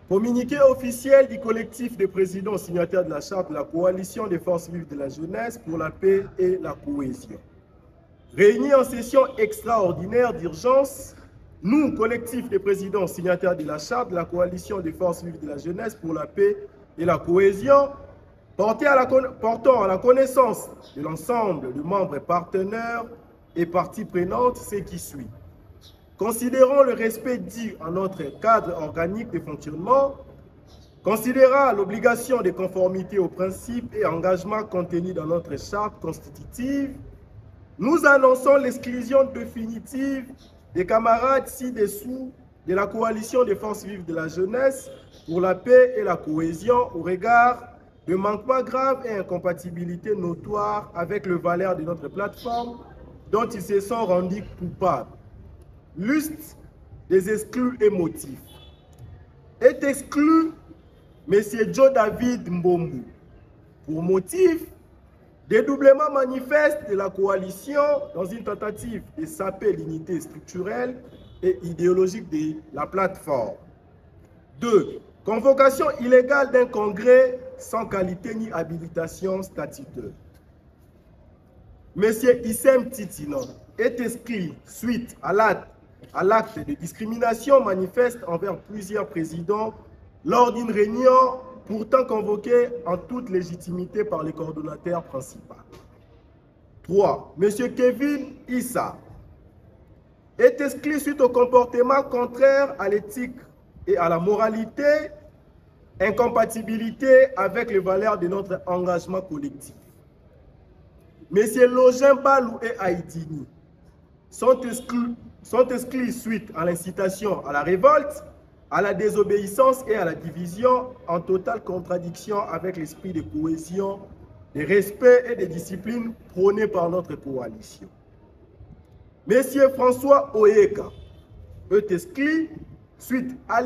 Communiqué officiel du collectif des présidents signataires de la charte de la coalition des forces vives de la jeunesse pour la paix et la cohésion. Réunis en session extraordinaire d'urgence, nous, collectif des présidents signataires de la charte de la coalition des forces vives de la jeunesse pour la paix et la cohésion, portant à la connaissance de l'ensemble de membres partenaires et parties prenantes ce qui suit. Considérant le respect dû à notre cadre organique de fonctionnement, considérant l'obligation de conformité aux principes et engagements contenus dans notre charte constitutive, nous annonçons l'exclusion définitive des camarades ci-dessous de la coalition des forces vives de la jeunesse pour la paix et la cohésion au regard de manquements graves et incompatibilités notoires avec le valeur de notre plateforme dont ils se sont rendus coupables. Liste des exclus et motifs. Est exclu M. Joe David Mbombu pour motif dédoublement manifeste de la coalition dans une tentative de saper l'unité structurelle et idéologique de la plateforme. 2. Convocation illégale d'un congrès sans qualité ni habilitation statutaire. M. Issem Titino est exclu suite à l'acte de discrimination manifeste envers plusieurs présidents lors d'une réunion pourtant convoquée en toute légitimité par le coordonnateur principal. 3. M. Kevin Issa est exclu suite au comportement contraire à l'éthique et à la moralité, incompatibilité avec les valeurs de notre engagement collectif. M. Login Balou et Haïtini sont exclus suite à l'incitation à la révolte, à la désobéissance et à la division, en totale contradiction avec l'esprit de cohésion, de respect et de discipline prôné par notre coalition. M. François Oyeka est exclu suite à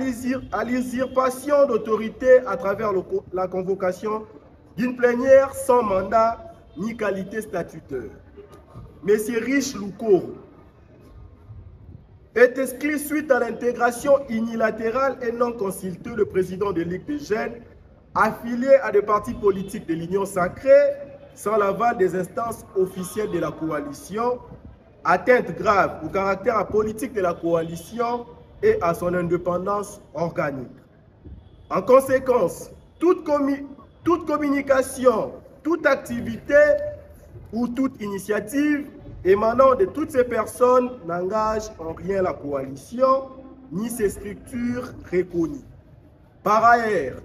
l'usurpation d'autorité à travers la convocation d'une plénière sans mandat ni qualité statutaire. M. Rich Loukoro est exclu suite à l'intégration unilatérale et non consultée du président de Ligue des jeunes affilié à des partis politiques de l'Union sacrée sans l'aval des instances officielles de la coalition, atteinte grave au caractère apolitique de la coalition et à son indépendance organique. En conséquence, toute communication, toute activité ou toute initiative émanant de toutes ces personnes n'engage en rien la coalition ni ses structures reconnues. Par ailleurs,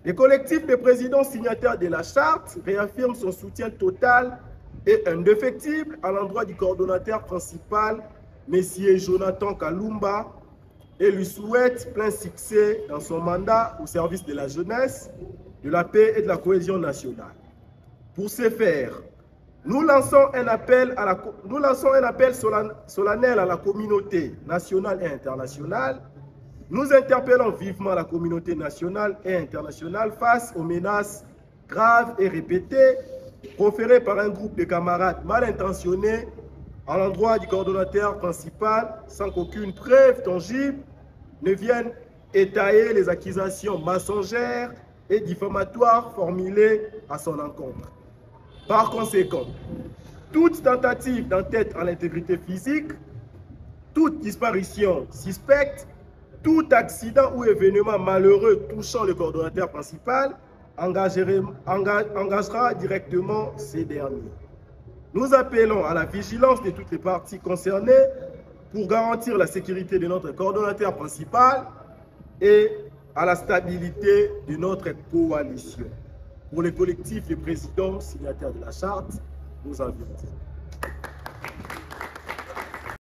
le collectif des présidents signataires de la charte réaffirme son soutien total et indéfectible à l'endroit du coordonnateur principal, M. Jonathan Kalumba, et lui souhaite plein succès dans son mandat au service de la jeunesse, de la paix et de la cohésion nationale. Pour ce faire, nous lançons un appel solennel à la communauté nationale et internationale. Nous interpellons vivement la communauté nationale et internationale face aux menaces graves et répétées proférées par un groupe de camarades mal intentionnés à l'endroit du coordonnateur principal sans qu'aucune preuve tangible ne vienne étayer les accusations mensongères et diffamatoires formulées à son encontre. Par conséquent, toute tentative d'entête à l'intégrité physique, toute disparition suspecte, tout accident ou événement malheureux touchant le coordonnateur principal engagera directement ces derniers. Nous appelons à la vigilance de toutes les parties concernées pour garantir la sécurité de notre coordonnateur principal et à la stabilité de notre coalition. Pour le collectif des présidents signataires de la charte, nous invitons.